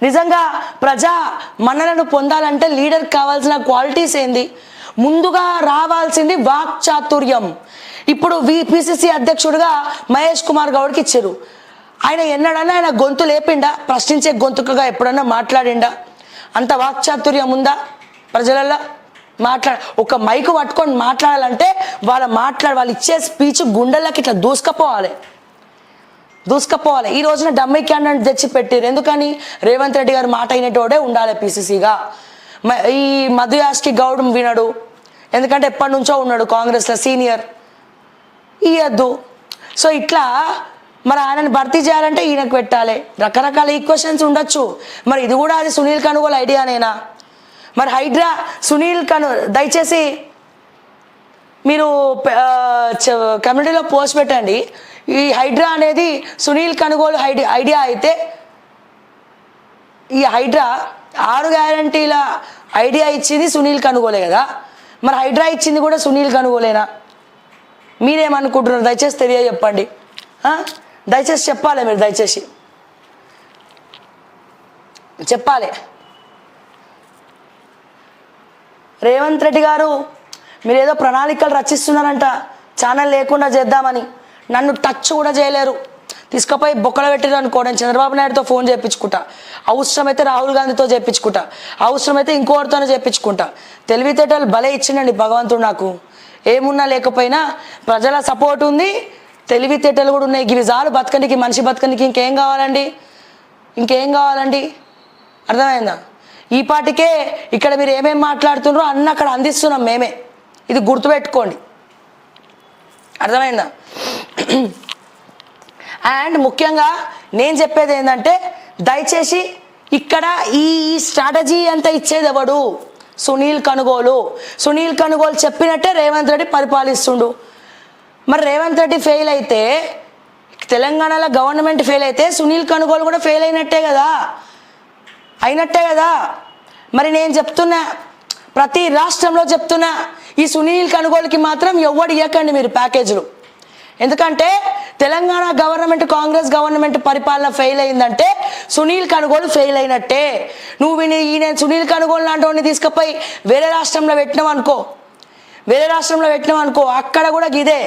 నిజంగా ప్రజా మన్ననను పొందాలంటే లీడర్ కావాల్సిన క్వాలిటీస్ ఏంది? ముందుగా రావాల్సింది వాక్చాతుర్యం. ఇప్పుడు పిసిసి అధ్యక్షుడిగా మహేష్ కుమార్ గౌడ్కి ఇచ్చారు. ఆయన ఎన్నడన్నా ఆయన గొంతు లేపిండా? ప్రశ్నించే గొంతుకగా ఎప్పుడన్నా మాట్లాడిండా? అంత వాక్చాతుర్యం ఉందా ప్రజలలో? ఒక మైకు పట్టుకొని మాట్లాడాలంటే వాళ్ళు ఇచ్చే స్పీచ్ గుండెలకి ఇట్లా దూసుకపోవాలి. ఈ రోజున డమ్మీ క్యాండిడేట్ తెచ్చి పెట్టారు. ఎందుకని? రేవంత్ రెడ్డి గారు మాట అయినటోడే ఉండాలి పిసిసిగా. ఈ మధు యాష్కి గౌడ్ వినడు, ఎందుకంటే ఎప్పటి నుంచో ఉన్నాడు కాంగ్రెస్లో సీనియర్, ఇయ్యద్దు. సో ఇట్లా మరి ఆయనని భర్తీ చేయాలంటే ఈయనకు పెట్టాలి. రకరకాల ఈక్వెషన్స్ ఉండొచ్చు. మరి ఇది కూడా అది సునీల్ కనుగోలు ఐడియానేనా? మరి హైడ్రా దయచేసి మీరు కమ్యూనిటీలో పోస్ట్ పెట్టండి. ఈ హైడ్రా అనేది సునీల్ కనుగోలు ఐడియా అయితే ఈ హైడ్రా 6 గ్యారంటీల ఐడియా ఇచ్చింది సునీల్ కనుగోలే కదా. మరి హైడ్రా ఇచ్చింది కూడా సునీల్ కనుగోలేనా? మీరేమనుకుంటున్నారు? దయచేసి తెలియజెప్పండి. దయచేసి చెప్పాలి, మీరు దయచేసి చెప్పాలి. రేవంత్ రెడ్డి గారు మీరు ఏదో ప్రణాళికలు రచిస్తున్నారంట ఛానల్ లేకుండా చేద్దామని. నన్ను టచ్ కూడా చేయలేరు. తీసుకుపోయి బొక్కలు పెట్టారు అనుకో, నేను చంద్రబాబు నాయుడుతో ఫోన్ చేయించుకుంటా, అవసరమైతే రాహుల్ గాంధీతో చేయించుకుంటా, అవసరమైతే ఇంకోటితోనే చేయించుకుంటా. తెలివితేటలు భలే ఇచ్చిండండి భగవంతుడు నాకు. ఏమున్నా లేకపోయినా ప్రజల సపోర్ట్ ఉంది, తెలివితేటలు కూడా ఉన్నాయి. ఇవి చాలు బతకనికి, మనిషి బతకనికి. ఇంకేం కావాలండి? అర్థమైందా? ఈ పాటికే ఇక్కడ మీరు ఏమేమి మాట్లాడుతున్నారో అన్న అక్కడ అందిస్తున్నాం మేమే. ఇది గుర్తుపెట్టుకోండి. అర్థమైందా? అండ్ ముఖ్యంగా నేను చెప్పేది ఏంటంటే, దయచేసి ఇక్కడ ఈ స్ట్రాటజీ అంతా ఇచ్చేది ఎవడు? సునీల్ కనుగోలు చెప్పినట్టే రేవంత్ రెడ్డి పరిపాలిస్తుండు. మరి రేవంత్ రెడ్డి ఫెయిల్ అయితే, తెలంగాణలో గవర్నమెంట్ ఫెయిల్ అయితే సునీల్ కనుగోలు కూడా ఫెయిల్ అయినట్టే కదా. మరి నేను చెప్తున్నా, ప్రతి రాష్ట్రంలో చెప్తున్నా, ఈ సునీల్ కనుగోలుకి మాత్రం ఎవ్వడు ఇవ్వకండి మీరు ప్యాకేజీలు. ఎందుకంటే తెలంగాణ గవర్నమెంట్, కాంగ్రెస్ గవర్నమెంట్ పరిపాలన ఫెయిల్ అయిందంటే సునీల్ కనుగోలు ఫెయిల్ అయినట్టే. నువ్వు ఈయన సునీల్ కనుగోలు లాంటి వాడిని తీసుకుపోయి వేరే రాష్ట్రంలో పెట్టినావు అనుకో, అక్కడ కూడా ఇదే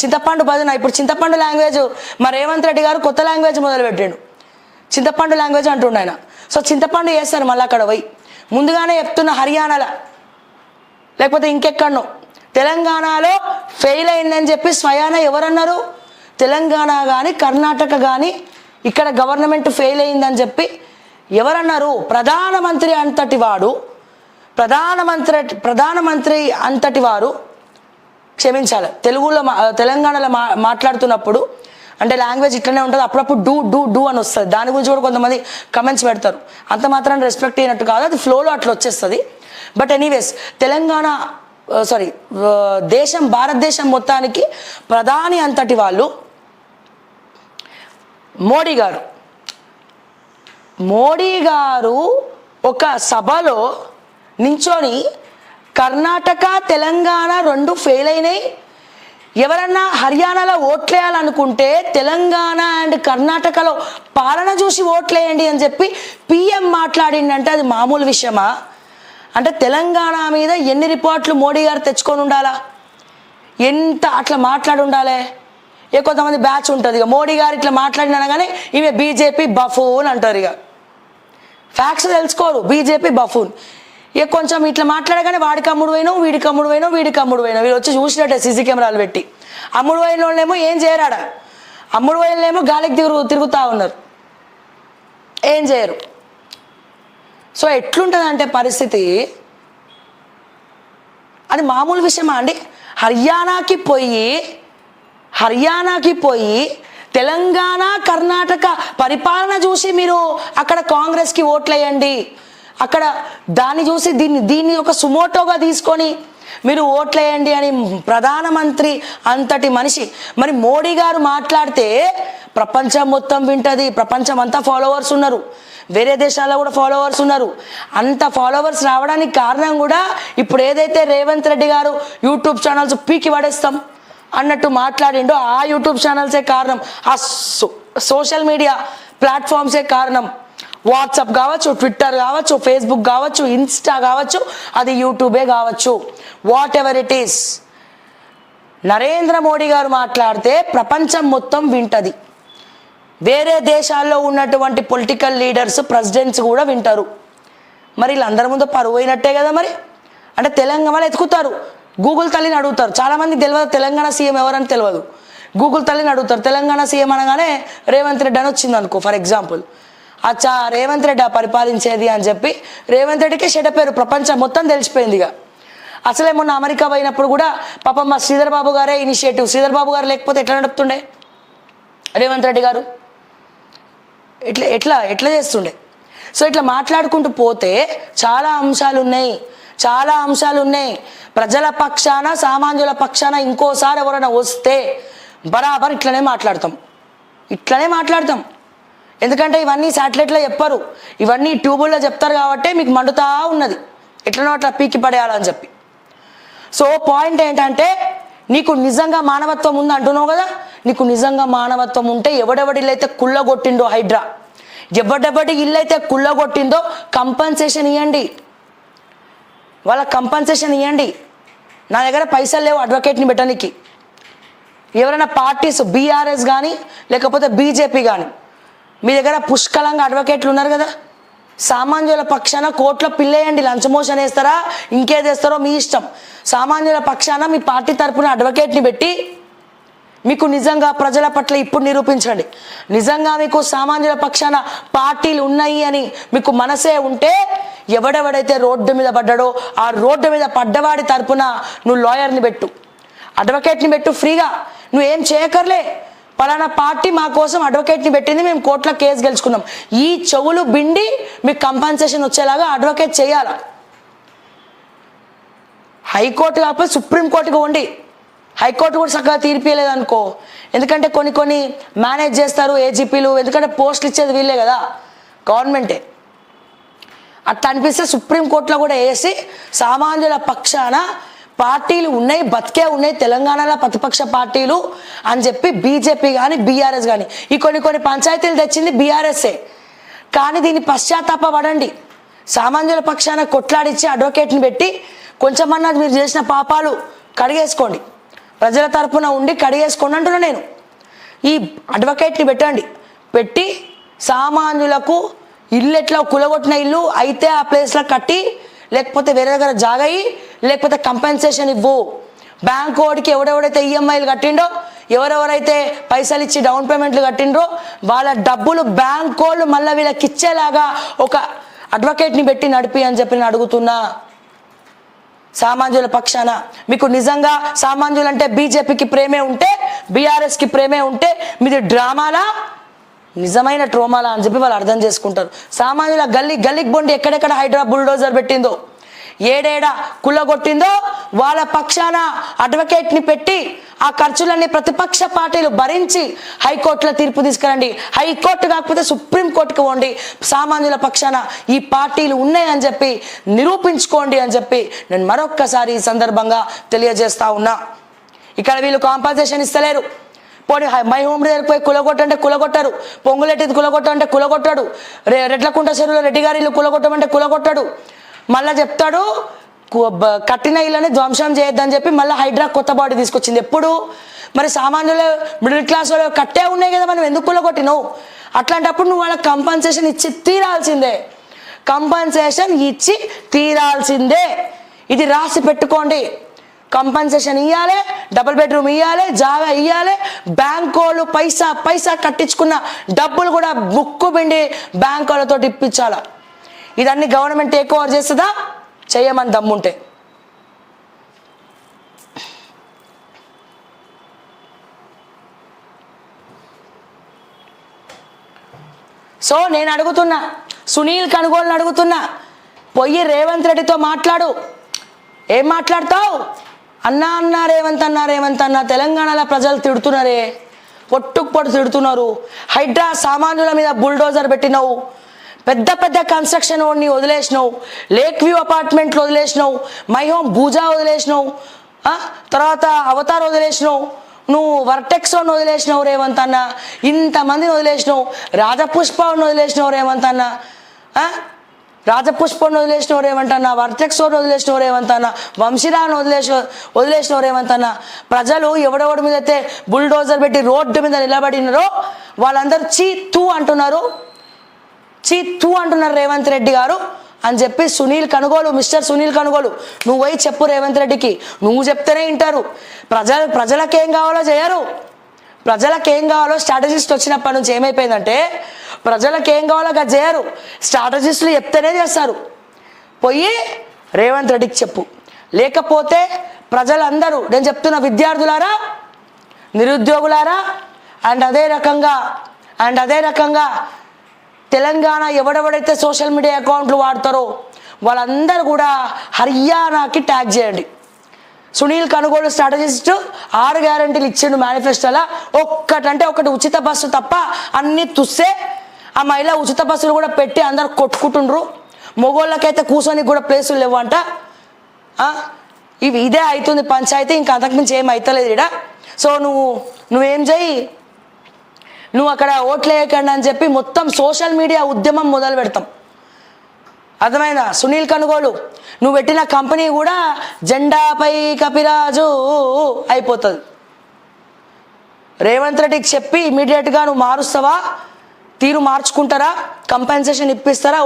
చింతపండు భజన. ఇప్పుడు చింతపండు లాంగ్వేజ్ మా రేవంత్ రెడ్డి గారు కొత్త లాంగ్వేజ్ మొదలుపెట్టాడు. చింతపండు లాంగ్వేజ్ అంటుండు ఆయన. సో చింతపండు చేస్తారు మళ్ళీ అక్కడ పోయి. ముందుగానే చెప్తున్న హర్యానాలో లేకపోతే ఇంకెక్కడనో తెలంగాణలో ఫెయిల్ అయిందని చెప్పి స్వయాన ఎవరన్నారు? తెలంగాణ కానీ కర్ణాటక కానీ ఇక్కడ గవర్నమెంట్ ఫెయిల్ అయిందని చెప్పి ఎవరన్నారు? ప్రధానమంత్రి అంతటి వారు క్షమించాలి, తెలంగాణలో మాట్లాడుతున్నప్పుడు అంటే లాంగ్వేజ్ ఇట్లనే ఉంటుంది. అప్పుడప్పుడు డూ అని వస్తుంది. దాని గురించి కూడా కొంతమంది కమెంట్స్ పెడతారు. అంత మాత్రాన్ని రెస్పెక్ట్ అయినట్టు కాదు, అది ఫ్లోలో అట్లా వచ్చేస్తుంది. బట్ ఎనీవేస్ భారతదేశం మొత్తానికి ప్రధాని అంతటి వాళ్ళు మోడీ గారు ఒక సభలో నించొని కర్ణాటక తెలంగాణ 2 ఫెయిల్ అయినాయి, ఎవరన్నా హర్యానాలో ఓట్లేయాలనుకుంటే తెలంగాణ అండ్ కర్ణాటకలో పాలన చూసి ఓట్లేయండి అని చెప్పి పిఎం మాట్లాడిందంటే అది మామూలు విషయమా? అంటే తెలంగాణ మీద ఎన్ని రిపోర్ట్లు మోడీ గారు తెచ్చుకొని ఉండాలా? ఎంత అట్లా మాట్లాడి ఉండాలి? కొంతమంది బ్యాచ్ ఉంటుంది, ఇక మోడీ గారు ఇట్లా మాట్లాడినా కానీ ఈమె బీజేపీ బఫూన్ అంటారు. ఇక ఫ్యాక్ట్స్ తెలుసుకోరు, బీజేపీ బఫూన్. కొంచెం ఇట్లా మాట్లాడగానే వాడికి అమ్ముడు పోయినావు, వీడికి అమ్ముడు పోయినావు. వీళ్ళు వచ్చి చూసినట్టే సీసీ కెమెరాలు పెట్టి. అమ్ముడు పోయిన వాళ్ళేమో ఏం చేయరాడా, అమ్ముడు పోయినలేమో గాలికి తిరుగుతూ ఉన్నారు, ఏం చేయరు. సో ఎట్లుంటుందంటే పరిస్థితి, అది మామూలు విషయమా అండి? హర్యానాకి పోయి తెలంగాణ కర్ణాటక పరిపాలన చూసి మీరు అక్కడ కాంగ్రెస్కి ఓట్లేయండి, అక్కడ దాన్ని చూసి దీన్ని ఒక సుమోటోగా తీసుకొని మీరు ఓట్లేయండి అని ప్రధానమంత్రి అంతటి మనిషి. మరి మోడీ గారు మాట్లాడితే ప్రపంచం మొత్తం వింటది, ప్రపంచం అంతా ఫాలోవర్స్ ఉన్నారు, వేరే దేశాల్లో కూడా ఫాలోవర్స్ ఉన్నారు. అంత ఫాలోవర్స్ రావడానికి కారణం కూడా ఇప్పుడు ఏదైతే రేవంత్ రెడ్డి గారు యూట్యూబ్ ఛానల్స్ పీకి పడేస్తాం అన్నట్టు మాట్లాడిండో ఆ యూట్యూబ్ ఛానల్సే కారణం, ఆ సోషల్ మీడియా ప్లాట్ఫామ్సే కారణం. వాట్సాప్ కావచ్చు, ట్విట్టర్ కావచ్చు, ఫేస్బుక్ కావచ్చు, ఇన్స్టా కావచ్చు, అది యూట్యూబే కావచ్చు, what ever it is. Narendra Modi గారు మాట్లాడితే ప్రపంచం మొత్తం వింటది. వేరే దేశాల్లో ఉన్నటువంటి పొలిటికల్ లీడర్స్, ప్రెసిడెంట్స్ కూడా వింటారు. మరి వీళ్ళందరి ముందు పరువు అయినట్టే కదా. మరి అంటే తెలంగాణ ఎత్తుకుతారు, గూగుల్ తల్లిని అడుగుతారు. చాలామంది తెలియదు తెలంగాణ సీఎం ఎవరని తెలియదు. గూగుల్ తల్లిని అడుగుతారు. తెలంగాణ సీఎం అనగానే రేవంత్ రెడ్డి అని వచ్చింది అనుకో ఫర్ ఎగ్జాంపుల్. అచ్చా రేవంత్ రెడ్డి పరిపాలించేది అని చెప్పి రేవంత్ రెడ్డికి చెడ్డపేరు ప్రపంచం మొత్తం తెలిసిపోయింది. ఇక అసలే మొన్న అమెరికా పోయినప్పుడు కూడా పాపం మా శ్రీధర్ బాబు గారే ఇనిషియేటివ్. శ్రీధర్ బాబు గారు లేకపోతే ఎట్లా నడుపుతుండే రేవంత్ రెడ్డి గారు? ఎట్లా ఎట్లా ఎట్లా చేస్తుండే? సో ఇట్లా మాట్లాడుకుంటూ పోతే చాలా అంశాలు ఉన్నాయి, చాలా అంశాలు ఉన్నాయి. ప్రజల పక్షాన, సామాన్యుల పక్షాన ఇంకోసారి ఎవరైనా వస్తే బరాబర్ ఇట్లనే మాట్లాడతాం. ఎందుకంటే ఇవన్నీ శాటిలైట్లో చెప్పరు, ఇవన్నీ ట్యూబుల్లో చెప్తారు కాబట్టి మీకు మండుతా ఉన్నది ఎట్లనో అట్లా పీకి పడేయాలని చెప్పి. సో పాయింట్ ఏంటంటే నీకు నిజంగా మానవత్వం ఉంది అంటున్నావు కదా. నీకు నిజంగా మానవత్వం ఉంటే ఎవడెవడి ఇల్లు అయితే కుళ్ళగొట్టిండో హైడ్రా, ఎవడెవడి ఇల్లు అయితే కుళ్ళగొట్టిందో కంపన్సేషన్ ఇవ్వండి, వాళ్ళకి కంపన్సేషన్ ఇవ్వండి. నా దగ్గర పైసలు లేవు అడ్వకేట్ని పెట్టడానికి. ఎవరైనా పార్టీస్ బీఆర్ఎస్ కానీ లేకపోతే బీజేపీ కానీ మీ దగ్గర పుష్కలంగా అడ్వకేట్లు ఉన్నారు కదా, సామాన్యుల పక్షాన కోర్టులో పిల్లేయండి. లంచ్ మోషన్ వేస్తారా ఇంకేది వేస్తారో మీ ఇష్టం. సామాన్యుల పక్షాన మీ పార్టీ తరపున అడ్వకేట్ని పెట్టి మీకు నిజంగా ప్రజల పట్ల ఇప్పుడు నిరూపించండి. నిజంగా మీకు సామాన్యుల పక్షాన పార్టీలు ఉన్నాయి అని మీకు మనసే ఉంటే ఎవడెవడైతే రోడ్డు మీద పడ్డాడో ఆ రోడ్డు మీద పడ్డవాడి తరపున నువ్వు లాయర్ని పెట్టు, అడ్వకేట్ని పెట్టు ఫ్రీగా. నువ్వేం చేయకర్లే, పలానా పార్టీ మా కోసం అడ్వకేట్ని పెట్టింది, మేము కోర్టులో కేసు గెలుచుకున్నాం. ఈ చెవులు బిండి మీకు కంపన్సేషన్ వచ్చేలాగా అడ్వకేట్ చేయాలి. హైకోర్టు కాకపోతే సుప్రీంకోర్టుకి వండి. హైకోర్టు కూడా చక్కగా తీర్పియలేదు అనుకో, ఎందుకంటే కొన్ని మేనేజ్ చేస్తారు ఏజీపీలు, ఎందుకంటే పోస్టులు ఇచ్చేది వీళ్ళే కదా, గవర్నమెంటే. అట్లా అనిపిస్తే సుప్రీంకోర్టులో కూడా వేసి సామాన్యుల పక్షాన పార్టీలు ఉన్నాయి, బతికే ఉన్నాయి తెలంగాణలో ప్రతిపక్ష పార్టీలు అని చెప్పి బీజేపీ కానీ బీఆర్ఎస్ కానీ ఈ కొన్ని పంచాయతీలు తెచ్చింది బీఆర్ఎస్ఏ. కానీ దీన్ని పశ్చాత్తాపడండి, సామాన్యుల పక్షాన కొట్లాడిచ్చి అడ్వకేట్ని పెట్టి కొంచెమన్నా మీరు చేసిన పాపాలు కడిగేసుకోండి, ప్రజల తరపున ఉండి కడిగేసుకోండి అంటున్నా నేను. ఈ అడ్వకేట్ని పెట్టండి, పెట్టి సామాన్యులకు ఇల్లు ఎట్లా కులగొట్టిన ఇల్లు అయితే ఆ ప్లేస్లో కట్టి, లేకపోతే వేరే దగ్గర జాగయి, లేకపోతే కంపెన్సేషన్ ఇవ్వు. బ్యాంక్ వాడికి ఎవడెవడైతే ఈఎంఐలు కట్టిండో, ఎవరెవరైతే పైసలు ఇచ్చి డౌన్ పేమెంట్లు కట్టిండ్రో వాళ్ళ డబ్బులు బ్యాంక్ వాళ్ళు మళ్ళీ వీళ్ళకి ఇచ్చేలాగా ఒక అడ్వకేట్ని పెట్టి నడిపి అని చెప్పి నేను అడుగుతున్నా. సామాన్యుల పక్షాన మీకు నిజంగా సామాన్యులు అంటే బీజేపీకి ప్రేమే ఉంటే, బీఆర్ఎస్కి ప్రేమే ఉంటే మీది డ్రామాలా నిజమైన ట్రోమాలా అని చెప్పి వాళ్ళు అర్థం చేసుకుంటారు. సామాన్యుల గల్లీకి బొండి ఎక్కడెక్కడ హైడ్రా బుల్డోజర్ పెట్టిందో, ఏడేడా కుళ్ళగొట్టిందో వాళ్ళ పక్షాన అడ్వకేట్ని పెట్టి ఆ ఖర్చులన్నీ ప్రతిపక్ష పార్టీలు భరించి హైకోర్టులో తీర్పు తీసుకురండి. హైకోర్టు కాకపోతే సుప్రీంకోర్టుకు పోండి, సామాన్యుల పక్షాన ఈ పార్టీలు ఉన్నాయని చెప్పి నిరూపించుకోండి అని చెప్పి నేను మరొక్కసారి ఈ సందర్భంగా తెలియజేస్తా ఉన్నా. ఇక్కడ వీళ్ళు కాంపన్సేషన్ ఇస్తలేరు. పోనీ మై హోమ్ దగ్గరికి పోయి కులగొట్టంటే కులగొట్టారు, పొంగులెట్టిది కులగొట్టంటే కులగొట్టాడు, రెడ్లకుంట చెరువులో రెడ్డి గారి ఇల్లు కులగొట్టమంటే కులగొట్టాడు. మళ్ళీ చెప్తాడు కట్టిన ఇళ్ళని ధ్వంసం చేయొద్దని చెప్పి మళ్ళీ హైడ్రా కొత్త బాడీ తీసుకొచ్చింది. ఎప్పుడు మరి సామాన్యుల మిడిల్ క్లాస్ వాళ్ళు కట్టే ఉన్నాయి కదా, మనం ఎందుకు కులగొట్టినావు? అట్లాంటప్పుడు నువ్వు వాళ్ళకి కంపన్సేషన్ ఇచ్చి తీరాల్సిందే, కంపన్సేషన్ ఇచ్చి తీరాల్సిందే. ఇది రాసి పెట్టుకోండి. కంపన్సేషన్ ఇవ్వాలి, డబుల్ బెడ్రూమ్ ఇవ్వాలి, జాగా ఇవ్వాలి. బ్యాంక్ వాళ్ళు పైసా కట్టించుకున్న డబ్బులు కూడా ముక్కు పిండి బ్యాంక్ వాళ్ళతో ఇప్పించాలి. ఇదన్నీ గవర్నమెంట్ టేక్ ఓవర్ చేస్తుందా? చేయమని దమ్ముంటే. సో నేను అడుగుతున్నా, సునీల్ కనుగోలుని అడుగుతున్నా, పోయి రేవంత్ రెడ్డితో మాట్లాడు. ఏం మాట్లాడతావు? అన్నా రేవంత్ అన్నా తెలంగాణలో ప్రజలు తిడుతున్నారే, పొట్టు తిడుతున్నారు. హైడ్రా సామాన్యుల మీద బుల్డోజర్ పెట్టినావు, పెద్ద కన్స్ట్రక్షన్ వాడిని వదిలేసినావు, లేక్ వ్యూ అపార్ట్మెంట్లు వదిలేసినావు, మై హోమ్ భూజా వదిలేసినావు, తర్వాత అవతార్ వదిలేసినావు, నువ్వు వర్టెక్స్ని వదిలేసినావు రేవంత్ అన్న, ఇంతమందిని వదిలేసినావు, రాజపుష్పని వదిలేసినావు రేవంత్ అన్న, రాజపుష్పని వదిలేసినావు రేవంత్ అన్న, వర్టెక్స్ని వదిలేసినావు రేవంత్ అన్న, వంశీరాని వదిలేసినావు రేవంత్ అన్న. ప్రజలు ఎవడెవడి మీద అయితే బుల్డోజర్ పెట్టి రోడ్డు మీద నిలబడినారో వాళ్ళందరూ చీ అంటున్నారు రేవంత్ రెడ్డి గారు అని చెప్పి మిస్టర్ సునీల్ కనుగోలు నువ్వు పోయి చెప్పు రేవంత్ రెడ్డికి. నువ్వు చెప్తేనే వింటారు. ప్రజలకేం కావాలో చేయరు. ప్రజలకేం కావాలో స్ట్రాటజిస్ట్ వచ్చినప్పటి నుంచి ఏమైపోయిందంటే ప్రజలకేం కావాలో అది చేయరు. స్ట్రాటజిస్టులు చెప్తేనే చేస్తారు. పోయి రేవంత్ రెడ్డికి చెప్పు. లేకపోతే ప్రజలందరూ, నేను చెప్తున్న విద్యార్థులారా, నిరుద్యోగులారా, అండ్ అదే రకంగా తెలంగాణ ఎవడెవడైతే సోషల్ మీడియా అకౌంట్లు వాడతారో వాళ్ళందరూ కూడా హర్యానాకి ట్యాగ్ చేయండి. సునీల్ కనుగోలు స్ట్రాటజిస్ట్ 6 గ్యారెంటీలు ఇచ్చిండు మేనిఫెస్టోలా. ఒకటి ఉచిత బస్సు తప్ప అన్ని తుస్సే. ఆ మహిళ ఉచిత బస్సులు కూడా పెట్టి అందరు కొట్టుకుంటుండ్రు. మొగోళ్ళకైతే కూర్చొని కూడా ప్లేసులు లేవంట. ఇదే అవుతుంది పంచాయతీ, ఇంకా అంతకుమించి ఏం అవుతలేదు ఇక్కడ. సో నువ్వేం చేయి, నువ్వు అక్కడ ఓట్లు వేయకండి అని చెప్పి మొత్తం సోషల్ మీడియా ఉద్యమం మొదలు పెడతాం. అర్థమైందా? సునీల్ కనుగోలు నువ్వు పెట్టిన కంపెనీ కూడా జెండాపై కపిరాజు అయిపోతుంది. రేవంత్ రెడ్డికి చెప్పి ఇమీడియట్గా నువ్వు మారుస్తావా, తీరు మార్చుకుంటారా, కంపెన్సేషన్ ఇప్పిస్తారా?